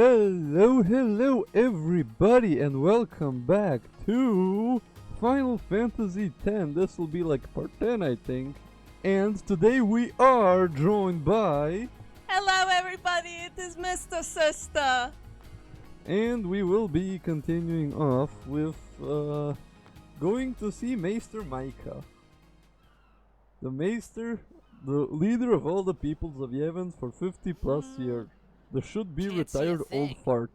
Hello everybody and welcome back to Final Fantasy X. This will be like part 10 I think. And today we are joined by... Hello everybody, it is Mr. Sister. And we will be continuing off with going to see Maester Micah. The Maester, the leader of all the peoples of Yevon for 50 plus years. The should be retired old fart.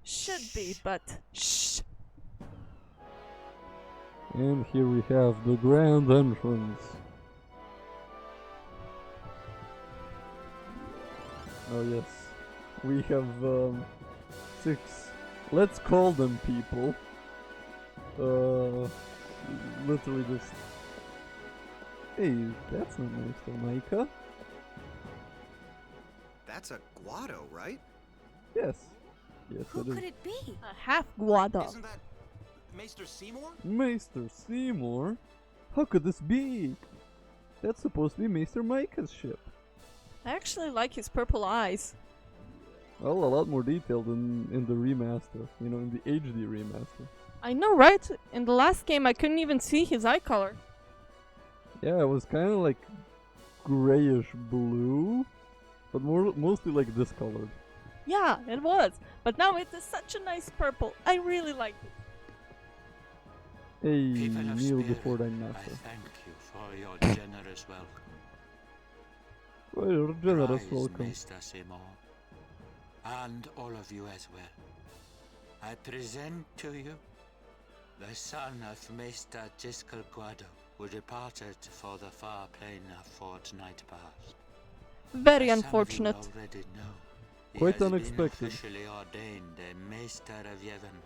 Should be, but shh. And here we have the grand entrance. Oh yes, we have 6, let's call them people. Literally just... Hey, that's not Maester Micah. That's a Guado, right? Yes. Yes, Who it is. could it be? A half Guado. Isn't that Maester Seymour? Maester Seymour? How could this be? That's supposed to be Maester Micah's ship. I actually like his purple eyes. Well, a lot more detailed in the remaster. You know, in the HD remaster. I know, right? In the last game I couldn't even see his eye color. Yeah, it was kind of like grayish blue, but mostly like discolored. Yeah, it was. But now it is such a nice purple. I really like it. Hey, People of kneel Spirit, before thy I master. thank you for your generous welcome. Well, your generous Rise, welcome. Maester Seymour, and all of you as well. I present to you the son of Maester Giskel Guado, who departed for the far plain a fortnight past. Very As unfortunate. Some of you already know, he Quite has unexpected. been officially ordained a Maester of Yevon.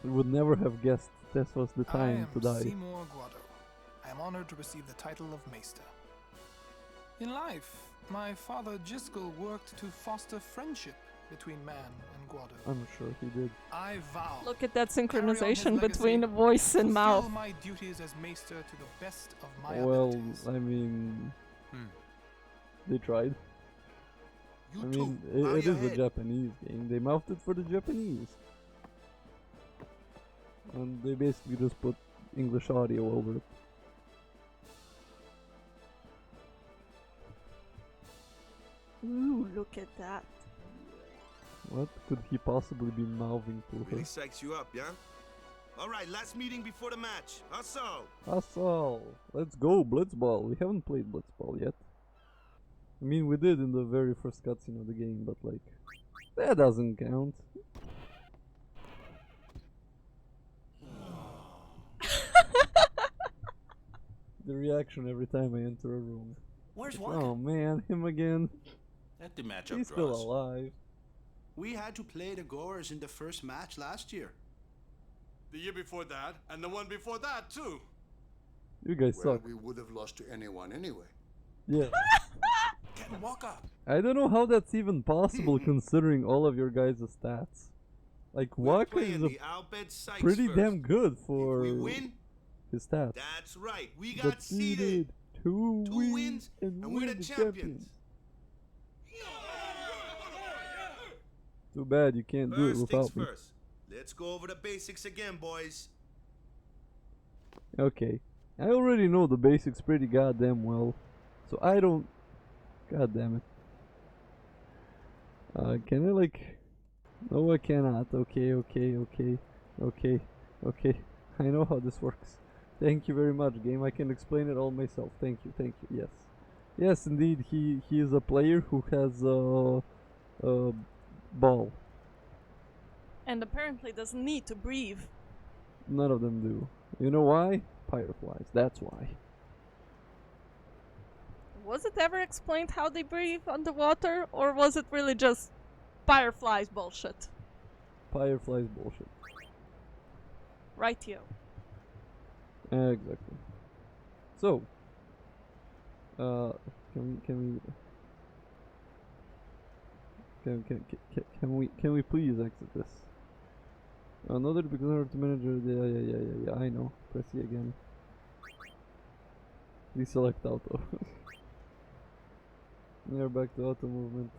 We would never have guessed this was the I time am to die. Seymour Guado. I am honored to receive the title of Maester. In life, my father Giskel worked to foster friendship between man and Guado. I'm sure he did. I vow. Look at that carry on his synchronization legacy, between the voice and fulfill mouth. my duties as Maester to the best of my Well, abilities. I mean, Hmm. they tried. You I too. mean, Bow it your is a head. Japanese game. They mouthed it for the Japanese. And they basically just put English audio over it. Ooh, look at that. What could he possibly be mouthing to her? Really psychs you up, yeah? Alright, last meeting before the match. Hustle! Hustle! Let's go, Blitzball! We haven't played Blitzball yet. I mean, we did in the very first cutscene of the game, but like, that doesn't count. The reaction every time I enter a room. Where's Like, Wakka? oh man, him again. Let the matchup He's still draws. alive. We had to play the Gorers in the first match last year. The year before that, and the one before that too. You guys Well, suck. we would have lost to anyone anyway. Yeah. Get Wakka. I don't know how that's even possible considering all of your guys' stats. Like, We're Wakka playing is the Albed Sykes pretty first. damn good If for we win, his stats. that's right. We got But he seeded. did two Two wins wins, and and we're the champions. Too bad you can't do it First things without me. first. Let's go over the basics again, boys. Okay. I already know the basics pretty goddamn well. So I don't... God damn it. Can I like... No, I cannot. Okay. I know how this works. Thank you very much, game. I can explain it all myself. Thank you. Yes. Yes, indeed. He is a player who has a ball. And apparently doesn't need to breathe. None of them do. You know why? Fireflies. That's why. Was it ever explained how they breathe underwater? Or was it really just fireflies bullshit? Fireflies bullshit. Right here. Exactly. So, can we please exit this? Another beginner to manager. Yeah. I know. Press E again. Deselect auto. We are back to auto movement.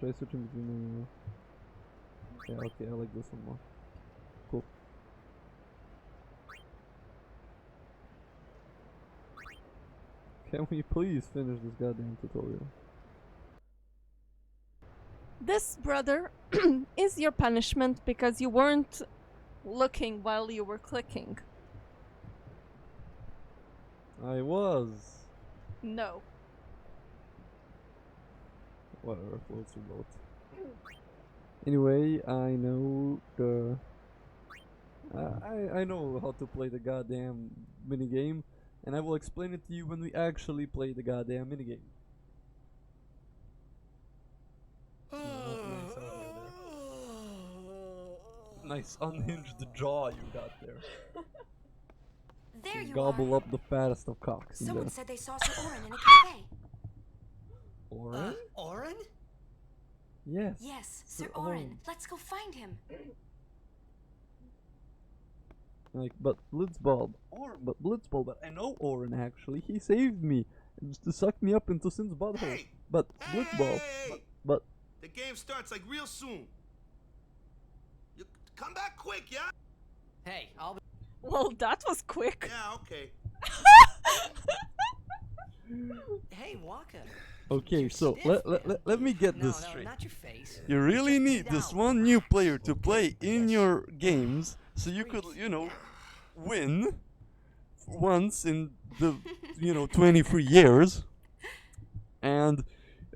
Try switching between. Yeah, okay, I like this one more. Cool. Can we please finish this goddamn tutorial? This, brother, is your punishment because you weren't looking while you were clicking. I was. No. Whatever, floats your boat. Anyway, I know the. I know how to play the goddamn minigame, and I will explain it to you when we actually play the goddamn minigame. Nice unhinged jaw you got there. There you Gobble are. up the fattest of cocks in Someone there. said they saw Sir Oren in a cafe. Oren? Oren? Yes. Yes, Sir Sir Oren. Oren. Let's go find him. Like, but Blitzball, but I know Oren actually. He saved me just to suck me up into Sin's butthole. Hey! But Blitzball, Hey! but The game starts like real soon. You come back quick, yeah? Hey, I'll be. Well, that was quick. Yeah, okay. Hey, Wakka. okay. You're So stiff, let me get No, this no, straight. not your face. You really Just need breathe this out. one new player to play in Yes. your games, so you could, you know, win once in the, 23 years, and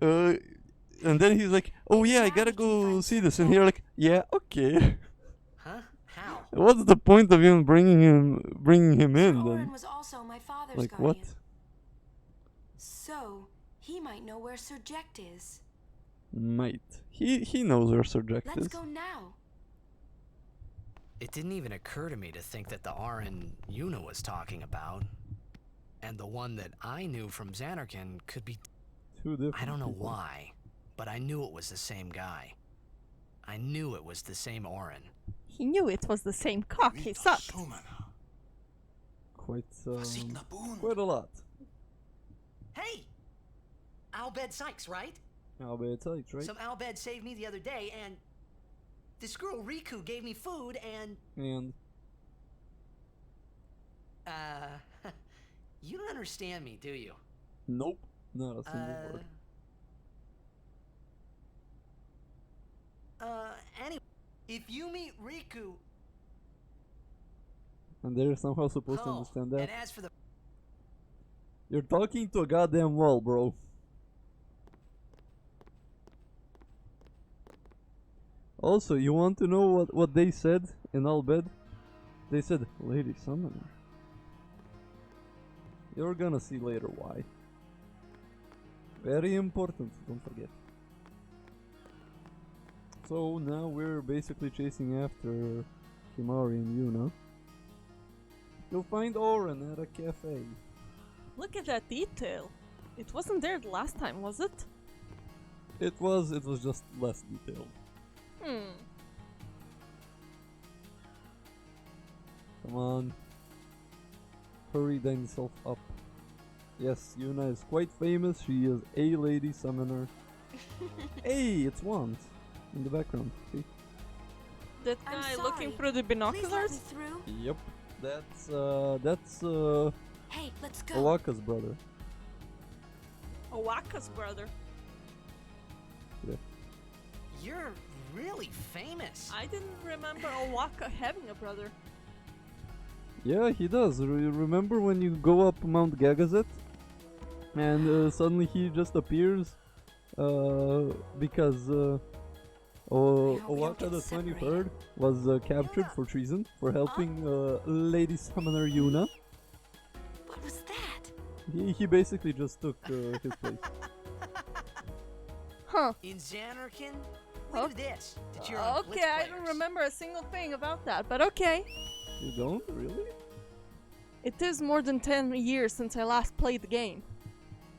then he's like, oh yeah, I gotta go see this, and you're like, yeah, okay. Huh? How? What's the point of even bringing him Sir in Oren then? was also my father's Like guardian. what? So, he might know where Sir Jekt is. Might he knows where Sir Jekt Let's is. go now. It didn't even occur to me to think that the Oren Yuna was talking about, and the one that I knew from Xanarkand could be. Two different I don't know people. why, but I knew it was the same guy. I knew it was the same Oren. He knew it was the same cock. He sucked. Quite a lot. Hey! Albed Sykes, right? I'll bet it's right. Some Albed saved me the other day, and this girl Riku gave me food, and And you don't understand me, do you? nope, not a single word. Anyway, if you meet Riku, And they're somehow supposed to understand that. and as for the You're talking to a goddamn wall, bro. Also, you want to know what they said in Albed? They said, Lady Summoner. You're gonna see later why. Very important, don't forget. So now we're basically chasing after Himari and Yuna. You'll find Oren at a cafe. Look at that detail. It wasn't there the last time, was it? It was just less detailed. Come on. Hurry thyself up. Yes, Yuna is quite famous. She is a lady summoner. Hey, it's Wand in the background. See? That I'm guy looking sorry. through the Please let me binoculars? through. Yep. That's Hey, let's go. Owaka's brother. Wakka's brother. you're really famous. I didn't remember Wakka having a brother. Yeah, he does. Remember when you go up Mount Gagazet and suddenly he just appears because Owaka the 23rd was captured for treason for helping Lady Summoner Yuna. What was that? He basically just took his place. Huh. In Xanarkand, we Oh. do this to cheer on Blitz Okay, I don't players. remember a single thing about that, but okay. You don't really? It is more than 10 years since I last played the game.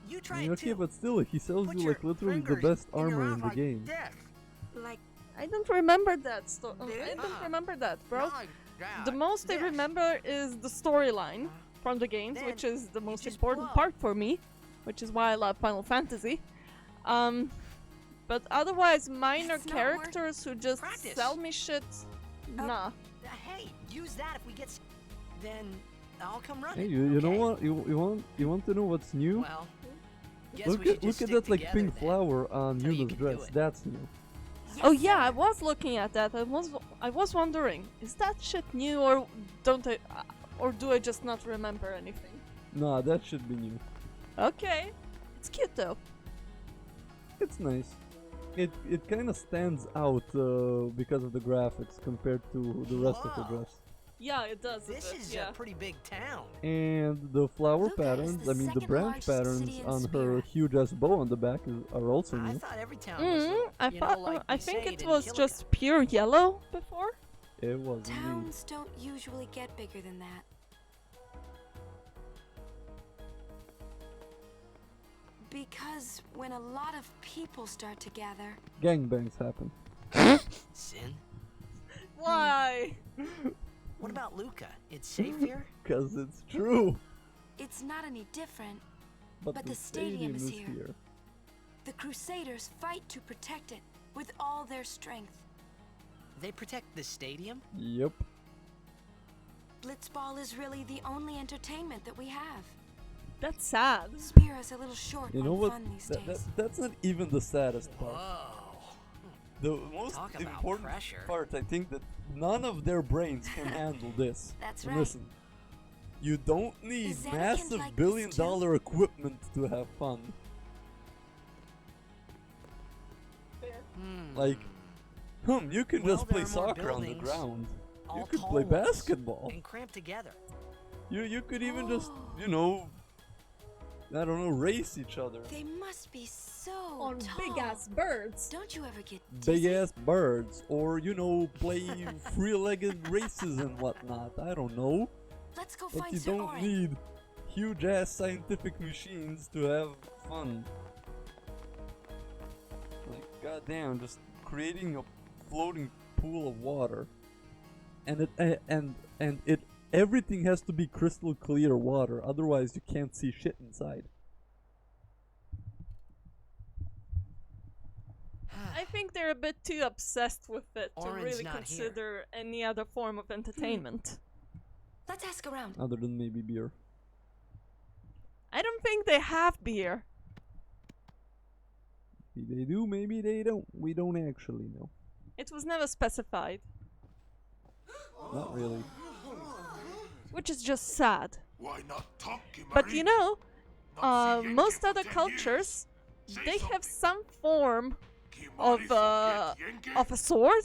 You try it Okay, too. but still, he sells Put you your like literally the fingers best in your armor mouth in the like game. this. Like, I don't remember that. I This? don't remember that, bro. Like that. The most I This. remember is the storyline from the games, Then which is the you most just important blow. part for me, which is why I love Final Fantasy. But otherwise, minor It's not characters who just Practice. sell me shit, nah. Hey, use that if we get. Then I'll come running. Hey, you know okay? what? You want to know what's new? Well, guess Look we should at just that stick like together pink then. flower on Until you Yuna's can do dress. it. That's new. Oh yeah, I was looking at that. I was wondering, is that shit new or do I just not remember anything? Nah, that should be new. Okay, it's cute though. It's nice. It kind of stands out because of the graphics compared to the rest of the Whoa. dress. Yeah, it does. This a bit, is yeah. a pretty big town. And the flower Luca is patterns, the I mean the second branch largest patterns city in on her Spira. huge ass bow on the back are also I new. thought every town was. I you thought know, like I we think say it in was Killica. just pure yellow before. It was indeed. Towns don't usually get bigger than that. Because when a lot of people start to gather, Gangbangs happen. Sin. Why? What about Luca? It's safe here. Cause it's true. it's not any different. But, But the the stadium is here. here. The Crusaders fight to protect it with all their strength. They protect the stadium. Yep. Blitzball is really the only entertainment that we have. That's sad. Spira's a little short You know on what? fun these That, days. that's not even the saddest part. Whoa. The most Talk about important pressure. part, I think, that none of their brains can handle this. That's And right. Listen, you don't need Is Anakin massive like this billion-dollar equipment to have fun. Like, you can Well, just there play are more soccer on the buildings, ground. You all could tall play walls basketball. and cramped together. You could even just, you know, I don't know, race each other. They must be so On tall. big ass birds. Don't you ever get Big dizzy? ass birds, or you know, play three-legged races and whatnot. I don't know. Let's go But find you Sir don't Orin. need huge ass scientific machines to have fun. Like, goddamn, just creating a floating pool of water, and it everything has to be crystal clear water. Otherwise, you can't see shit inside. I think they're a bit too obsessed with it to Orin's really not here. consider any other form of entertainment. Let's ask around. Other than maybe beer. I don't think they have beer. Maybe they do, maybe they don't. We don't actually know. It was never specified, Not really. which is just sad. Why not talk, But you know, Not see most Yankee other for 10 cultures, years. they Say have something. some form Kimari of forget Yankee? a sword.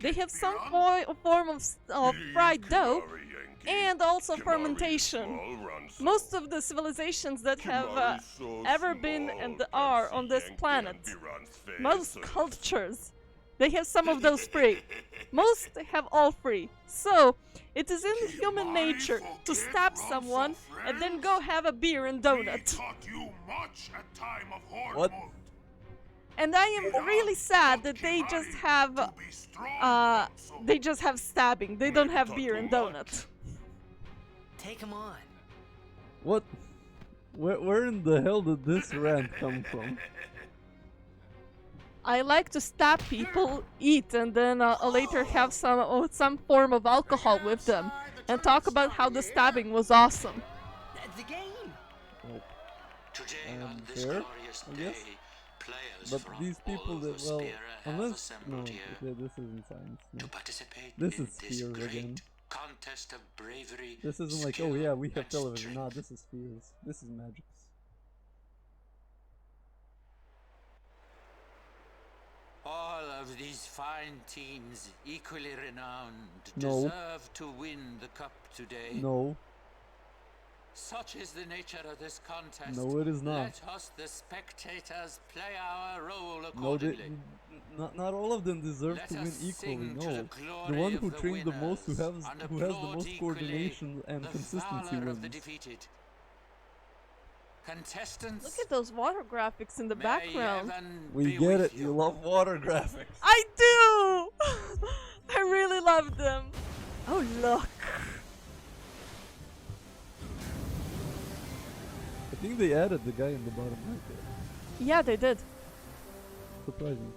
They Forget have some Biran? form of fried dough Kimari, Yankee. and also Kimari fermentation. small run so. Most of the civilizations that have Kimari so ever been small, and can't are see on this Yankee planet, and Biran's face. most cultures, they have some of those free. Most have all free. So, it is in human nature to stab someone and then go have a beer and We donut. taught you much at time of What? Hormuz. And I am really sad that they just have To be strong, so they just have stabbing. They don't have beer and donut. Take him on. What? Where in the hell did this rant come from? I like to stab people, eat, and then later have some form of alcohol with them, and talk about how the stabbing was awesome. The game. Today on this fair, glorious I day, guess. players But from these people all that, the well, Spira have unless, no, assembled here okay, this isn't science. No. to participate This in is this spheres great again. contest of bravery. This isn't like, oh skill, yeah, we have and television. strength. Nah, this is spheres. This is magics. All of these fine teams, equally renowned, No. deserve to win the cup today. No, Such is the nature of this contest. no, it is not. Let us, the spectators, play our role No, accordingly. not all of them deserve Let to win us equally. sing to No, the glory the one of who the trained the most, who winners, has and the applaud most equally coordination and the consistency valor of the wins. defeated. Contestants, Look at those water graphics in the may background. heaven We be get with it. You love water graphics. I do! I really love them. Oh, look. I think they added the guy in the bottom right there. Yeah, they did. surprising.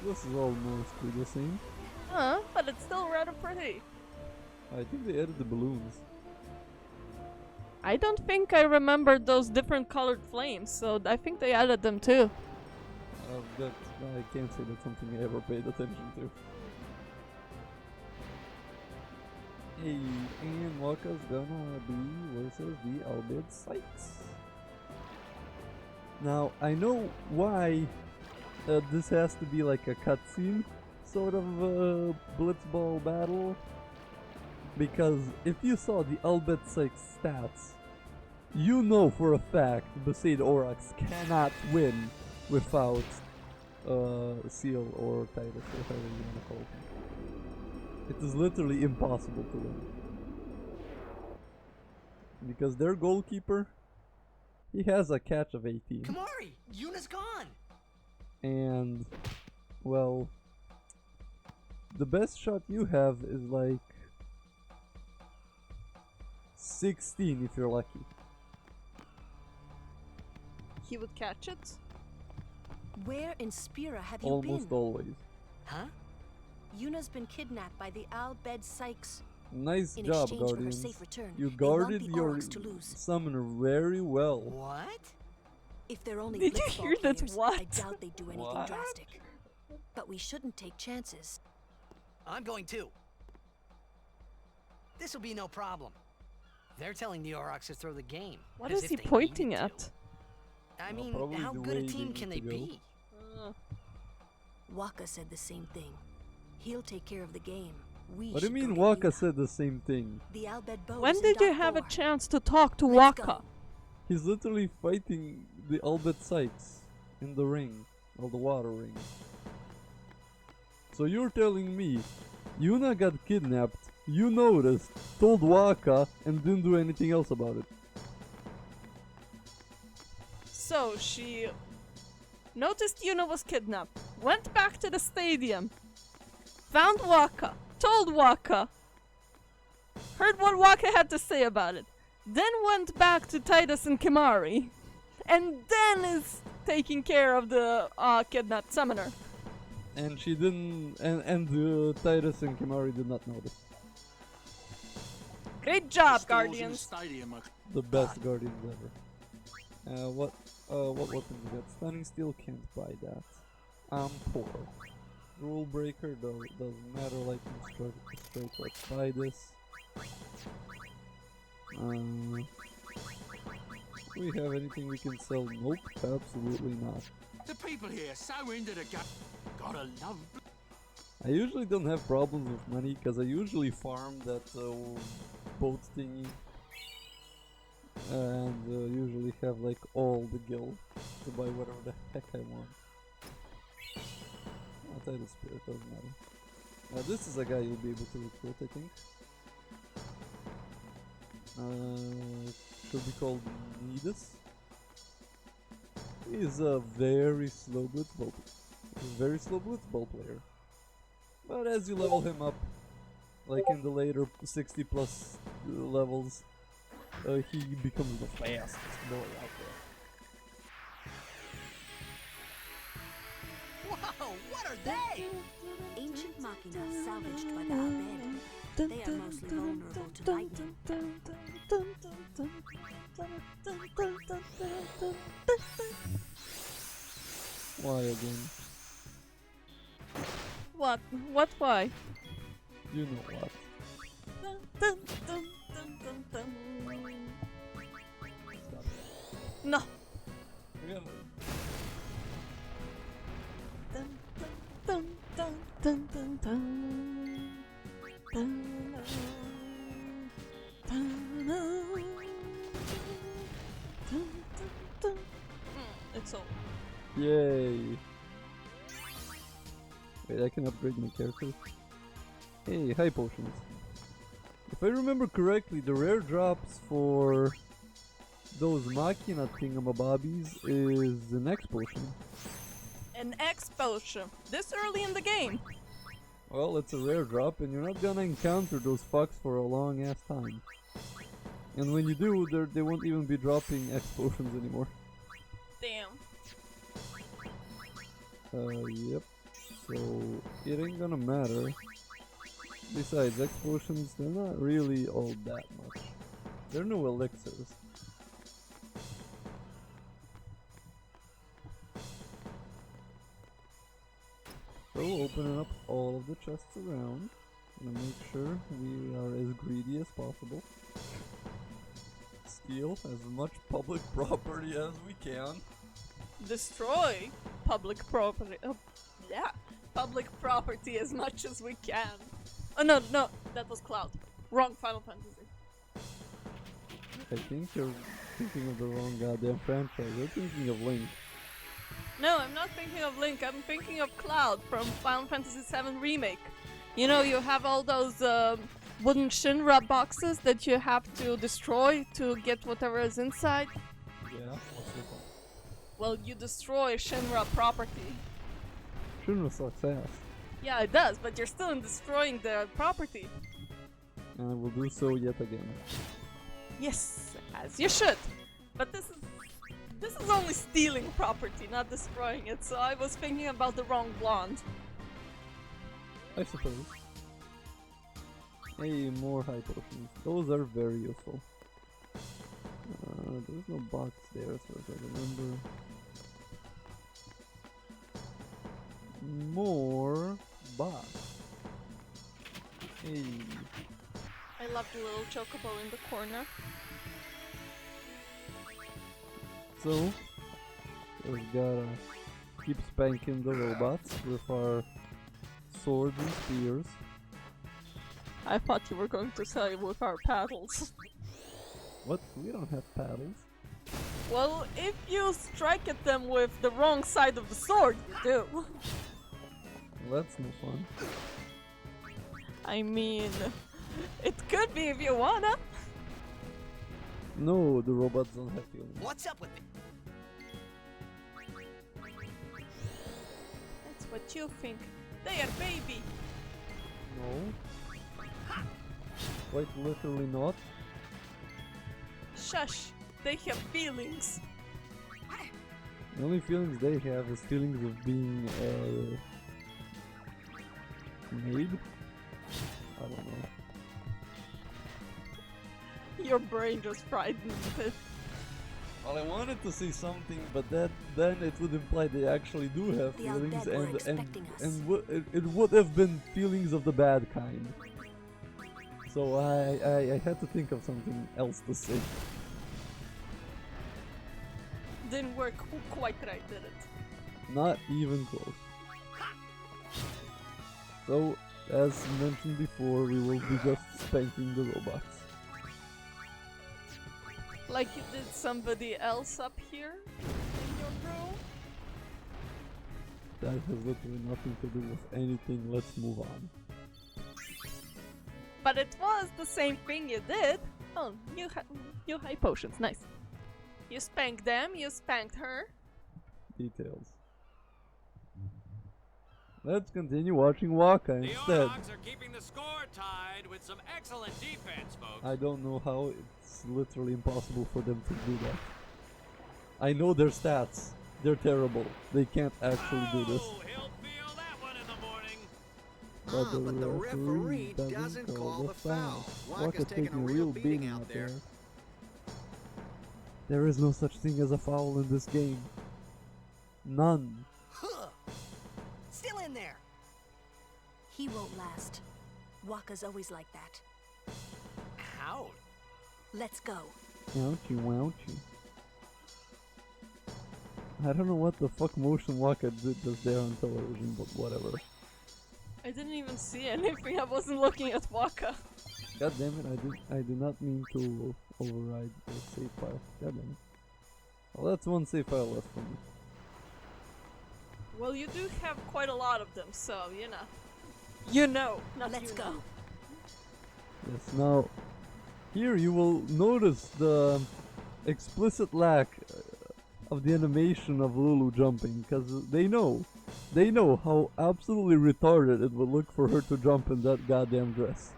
This is almost the same. But it's still rather pretty. I think they added the balloons. I don't think I remembered those different colored flames, so I think they added them too. That I can't say that's something I ever paid attention to. Hey, and Wakka's gonna be versus the Albed Sykes. Now, I know why this has to be like a cutscene sort of blitzball battle. Because if you saw the Albed Sykes stats, you know for a fact Besaid Aurochs cannot win without Seal or Titus or however you wanna call it. It is literally impossible to win. Because their goalkeeper, he has a catch of 18. Kamari, Yuna's gone. And, well, the best shot you have is like 16 if you're lucky. He would catch it? Where in Spira have you Almost been? always. Huh? Yuna's been kidnapped by the Albed Sykes. Nice In job, exchange for her Guardians. safe return, You they want guarded the your Aurochs to lose. summoner very well. What? If they're only Did you blitzball hear that? players, What? I doubt they'd do anything What? drastic. But we shouldn't take chances. I'm going too. This will be no problem. They're telling the Aurochs to throw the game. What as is if he they pointing needed at? to. I Well, mean, probably how the good a way team they can need they to go. be? Wakka said the same thing. He'll take care of the game. We What do you should go mean to Wakka Yuna. said the same thing? The Albed boat When is in did you dock have a 4. chance to talk to Let's Wakka? go. He's literally fighting the Albed Sykes in the ring, or the water ring. So you're telling me Yuna got kidnapped, you noticed, told Wakka, and didn't do anything else about it? So she noticed Yuna was kidnapped, went back to the stadium, found Wakka, told Wakka, heard what Wakka had to say about it, then went back to Titus and Kimari, and then is taking care of the kidnapped summoner. And she didn't, and Titus and Kimari did not notice. Great job, Guardians. The best Guardians ever. What weapon we got? Stunning Steel, can't buy that. I'm poor. Rule Breaker, though, doesn't matter, lightning strike, let's buy this. Do we have anything we can sell? Nope, absolutely not. The people here so into the game. Gotta love. I usually don't have problems with money because I usually farm that boat thingy and usually have like all the gil to buy whatever the heck I want. I'll tell you the spirit, doesn't matter. This is a guy you'll be able to recruit, I think. Should be called Nidus. He's a very slow blitzball. Very slow blitzball player. But as you level him up, like in the later 60 plus levels, he becomes the fastest boy out there. Whoa, what are they? Ancient machina salvaged by the Albed. They are mostly vulnerable to lightning. Why again? What? What? Why? You know what? Stop. No. Really? It's over. Yay! Wait, I can upgrade my character. Hey, high potions. If I remember correctly, the rare drops for those Machina thingamabobbies is the next potion. An X potion. This early in the game. Well, it's a rare drop, and you're not gonna encounter those fucks for a long ass time. And when you do, they won't even be dropping X potions anymore. Damn. Yep. So, it ain't gonna matter. Besides, X potions, they're not really all that much. They're new elixirs. So, opening up all of the chests around. Gonna make sure we are as greedy as possible. Steal as much public property as we can. Destroy public property. Yeah, public property as much as we can. Oh no, that was Cloud. Wrong Final Fantasy. I think you're thinking of the wrong goddamn franchise. You're thinking of Link. No, I'm not thinking of Link. I'm thinking of Cloud from Final Fantasy VII Remake. You know, you have all those wooden Shinra boxes that you have to destroy to get whatever is inside. Yeah, what's the point? Well, you destroy Shinra property. Shinra sucks ass. Yeah, it does, but you're still destroying the property. And I will do so yet again. Yes, as you should. But this is only stealing property, not destroying it, so I was thinking about the wrong blonde. I suppose. Hey, more high potions. Those are very useful. There's no box there, as far as I remember. More box. Hey. I love the little chocobo in the corner. So, we gotta keep spanking the robots with our swords and spears. I thought you were going to say with our paddles. What? We don't have paddles. Well, if you strike at them with the wrong side of the sword, you do. Well, that's no fun. I mean, it could be if you wanna. No, the robots don't have feelings. What's up with me? That's what you think. They are baby. No. Quite literally not. Shush. They have feelings. The only feelings they have is feelings of being made. I don't know. Your brain just frightened it. Well, I wanted to say something, but then it would imply they actually do have The feelings, Undead were and expecting us. it would have been feelings of the bad kind. So I had to think of something else to say. Didn't work quite right, did it? Not even close. So, as mentioned before, we will be just spanking the robots. Like you did somebody else up here in your room? That has literally nothing to do with anything. Let's move on. But it was the same thing you did. Oh, you high potions, nice. You spanked them, you spanked her. Details. Let's continue watching Wakka The instead. Orlogs are keeping the score tied with some excellent defense, folks. I don't know how it's literally impossible for them to do that. I know their stats. They're terrible. They can't actually do this. He'll feel that one in the morning. But the referee doesn't call the foul. Wakka's taking a real beating out there. There is no such thing as a foul in this game. None. Still in there. He won't last. Wakka's always like that. How? Let's go. Ouchie wouchie. I don't know what the fuck motion Wakka does there on television, but whatever. I didn't even see anything, I wasn't looking at Wakka. God damn it, I did not mean to override the save file. God damn it. Well, that's one save file left for me. Well, you do have quite a lot of them, so, you know. You know, not Let's you go. know. Yes, now, here you will notice the explicit lack of the animation of Lulu jumping, because they know. they know how absolutely retarded it would look for her to jump in that goddamn dress.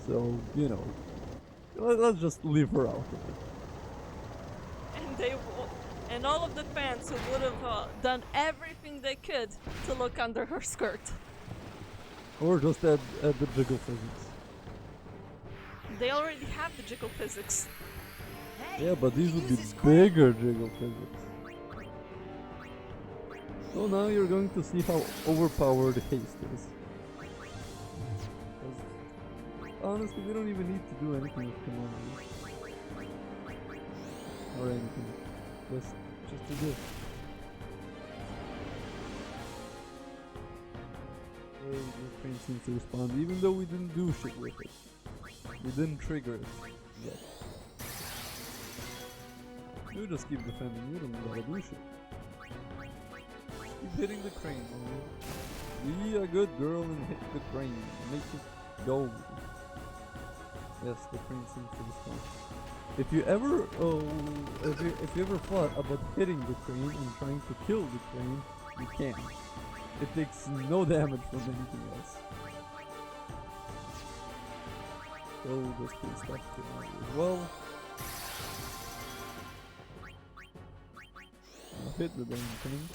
So, you know, let's just leave her out of it. And all of the fans who would have done everything they could to look under her skirt. Or just add the jiggle physics. They already have the jiggle physics. Yeah, but these would be bigger jiggle physics. So now you're going to see how overpowered haste is. Honestly, we don't even need to do anything with commanders. Or anything. Just to do. Well, the train seems to respond, even though we didn't do shit with it. We didn't trigger it yet. You just keep defending, you don't gotta do shit. Keep hitting the crane, man. Be a good girl and hit the crane. Make it go. Yes, the crane seems to respond. If you ever thought about hitting the crane and trying to kill the crane, you can't. It takes no damage from anything else. So just please stop killing it as well. I'll hit the damn thing.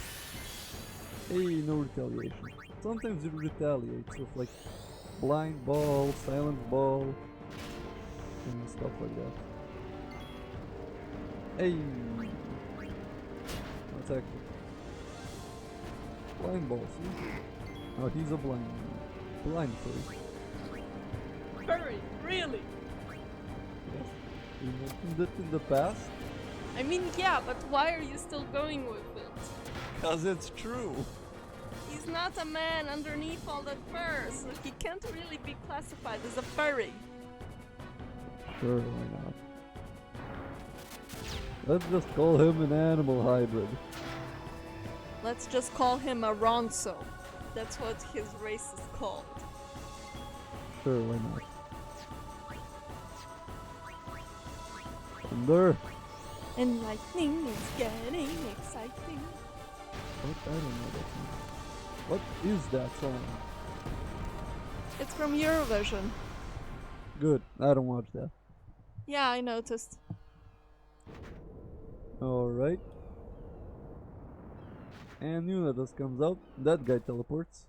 Hey, no retaliation. Sometimes it retaliates with like blind ball, silent ball, and stuff like that. Hey! Attack. Blind ball, see? Oh, he's a blind furry. Furry, really? Yes. We mentioned it in the past. I mean, yeah, but why are you still going with it? Cause it's true. He's not a man underneath all that fur, so he can't really be classified as a furry. Sure, why not? Let's just call him an animal hybrid. Let's just call him a ronso. That's what his race is called. Sure, why not? Thunder! And lightning is getting exciting. What? I don't know that song. What is that song? It's from Eurovision. Good, I don't watch that. Yeah, I noticed. Alright. And Yuna just comes out. That guy teleports.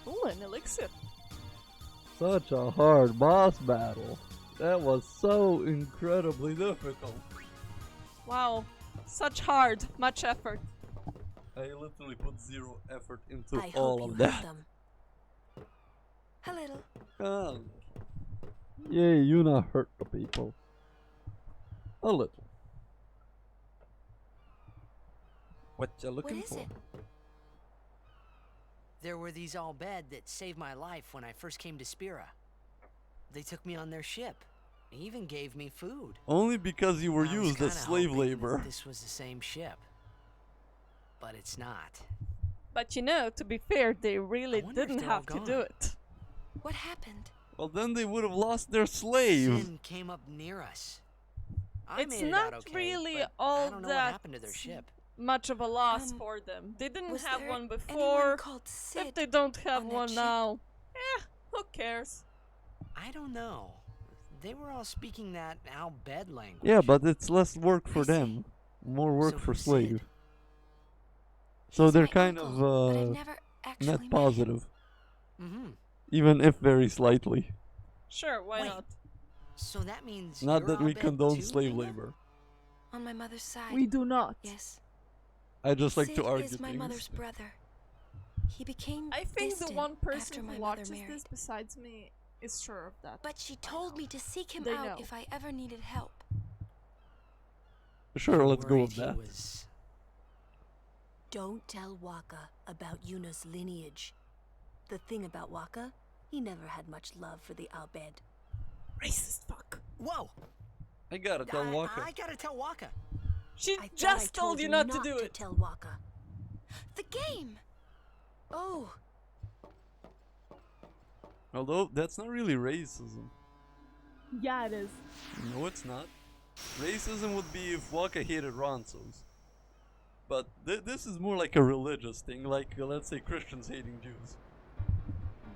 Oh, an elixir. Such a hard boss battle. That was so incredibly difficult. Wow. Such hard. Much effort. I literally put zero effort into I all hope of you that. hurt them. A little. Oh. Yay, Yuna hurt the people. A little. What you looking What is for? it? There were these all bed that saved my life when I first came to Spira. They took me on their ship. They even gave me food. Only because you were I was used as kinda slave hoping labor. that this was the same ship. But it's not. But you know, to be fair, they really wonder if didn't they're all have to gone. do it. What happened? Well, then they would have lost their slave. Sin came up near us. I It's made it not out okay, really but all I don't know what that happened to their ship. much of a loss for them. They didn't was have there one anyone before. called Sid If they don't have on that one ship? now, who cares? I don't know. They were all speaking that Al Bed language. Yeah, but it's less work for them. More work So for who's slave. Sid? So He's they're my kind uncle, of but I've never actually net met him. positive. Mm-hmm. Even if very slightly. Sure, why Wait. not? So that means Not you're that we Al Bed condone too, slave Yuna? labor. On my mother's side. We do not. Yes. I just like Sid to argue is my things. mother's brother. He became I think the distant one after person my who mother watches married. this besides me is sure of that. But she told me to seek him They out know. if I ever needed help. Sure, I'm let's go worried with he that. was- Don't tell Wakka about Yuna's lineage. The thing about Wakka, he never had much love for the Al Bed. Racist fuck. Whoa! I gotta tell Wakka. I gotta tell Wakka. She I thought I just told you not to do it. Tell Wakka. The game. Oh, Although, that's not really racism. Yeah, it is. No, it's not. Racism would be if Wakka hated Ronsos. But this is more like a religious thing, like, let's say, Christians hating Jews.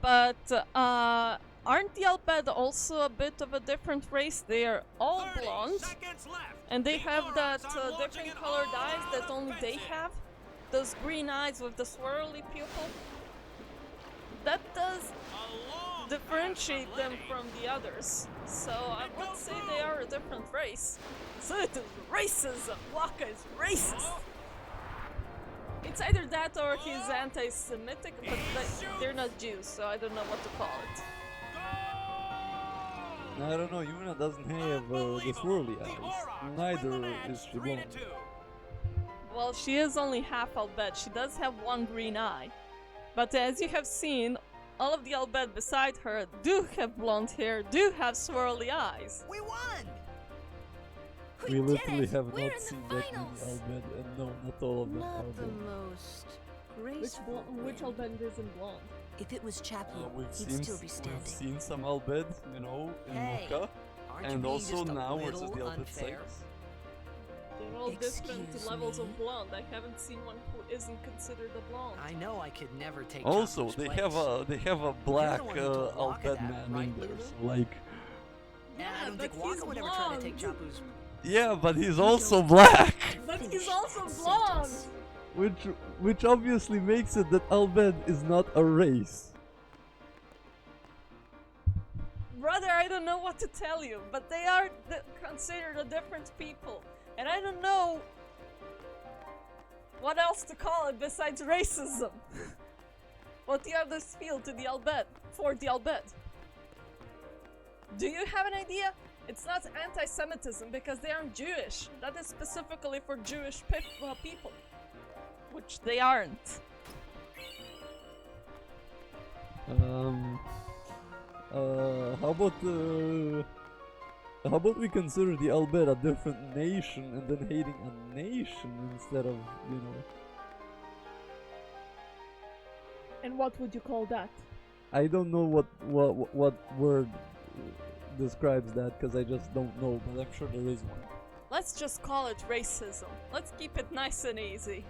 But, aren't the Albed also a bit of a different race? They are all blonde, and they have that different colored eyes that only they have. Those green eyes with the swirly pupil. That does differentiate them from the others. So I would say they are a different race. So it is racism. Wakka is racist. It's either that or he's anti-Semitic, but they're not Jews, so I don't know what to call it. I don't know, Yuna doesn't have the swirly eyes. Neither is she blonde. Well, she is only half Albed. She does have one green eye. But as you have seen, all of the Albed beside her do have blonde hair, do have swirly eyes. We won! We literally have not seen that many Albed, and no, not all of them are Not the blonde. most graceful. Which Albed isn't blonde? If it was Chapu, We've he'd still be standing. seen some Albed, you know, in Hey, Wakka, aren't you and being also just a now versus little the Albed unfair? 6. They're all different Excuse levels me? of blonde. I haven't seen one who isn't considered a blonde. I know I could never take Also, Chapu's they place. have a black one who told Wakka Albed that, man right, in there, Lulu? so like, And I don't but think he's Wakka would ever try to take blonde. Chapu's. yeah, but he's also black, But he's also blonde! which obviously makes it that Albed is not a race. Brother, I don't know what to tell you, but they are considered a different people. And I don't know what else to call it besides racism. What the others feel to the Albed, for the Albed. Do you have an idea? It's not anti-Semitism because they aren't Jewish. That is specifically for Jewish people. Which they aren't. How about we consider the Albed a different nation and then hating a nation instead of, you know. And what would you call that? I don't know what word describes that because I just don't know, but I'm sure there is one. Let's just call it racism. Let's keep it nice and easy.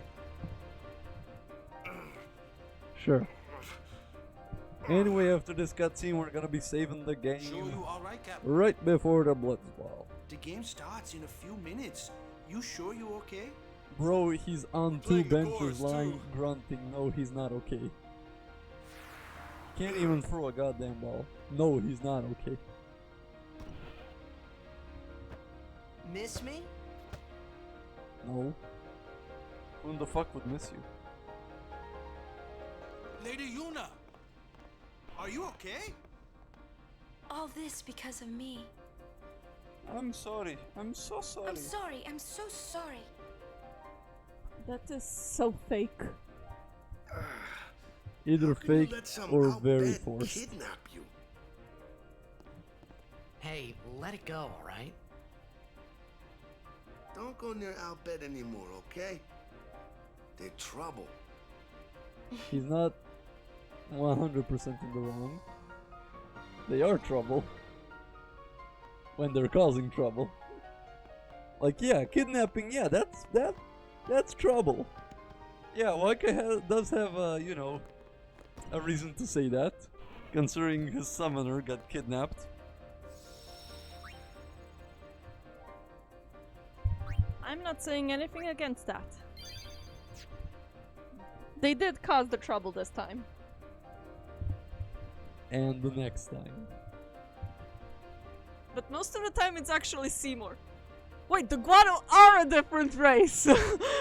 Sure. Anyway, after this cutscene, we're gonna be saving the game Sure you alright, Captain? right before the Blitz ball. The game starts in a few minutes. You sure you okay? Bro, he's on two benches lying, grunting. No, he's not okay. Can't even throw a goddamn ball. No, he's not okay. Miss me? No. Who the fuck would miss you? Lady Yuna! Are you okay? All this because of me. I'm sorry. I'm so sorry. I'm sorry. I'm so sorry. That is so fake. Either fake Let some or Albed very forced. kidnap you. Hey, let it go, alright? Don't go near Albed anymore, okay? They're trouble. He's not 100% in the wrong. They are trouble. When they're causing trouble. Like, yeah, kidnapping, yeah, that's trouble. Yeah, Wakka does have you know, a reason to say that, considering his summoner got kidnapped. I'm not saying anything against that. They did cause the trouble this time. And the next time. But most of the time it's actually Seymour. Wait, the Guado are a different race!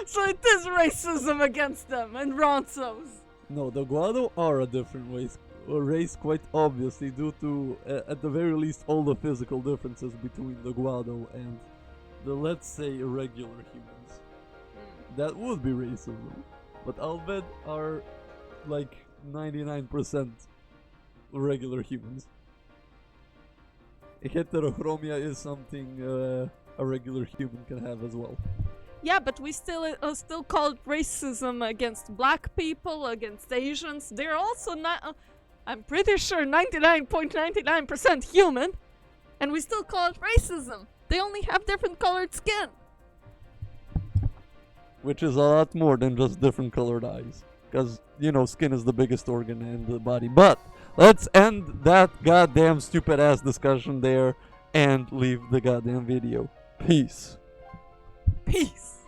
So it is racism against them and Ronsos. No, the Guado are a different race quite obviously due to, at the very least, all the physical differences between the Guado and the, let's say, regular humans. That would be racism. But Albed are like 99% regular humans. Heterochromia is something a regular human can have as well. Yeah, but we still call it racism against black people, against Asians. They're also not. I'm pretty sure 99.99% human, and we still call it racism. They only have different colored skin. Which is a lot more than just different colored eyes. Because, you know, skin is the biggest organ in the body. But let's end that goddamn stupid ass discussion there and leave the goddamn video. Peace. Peace.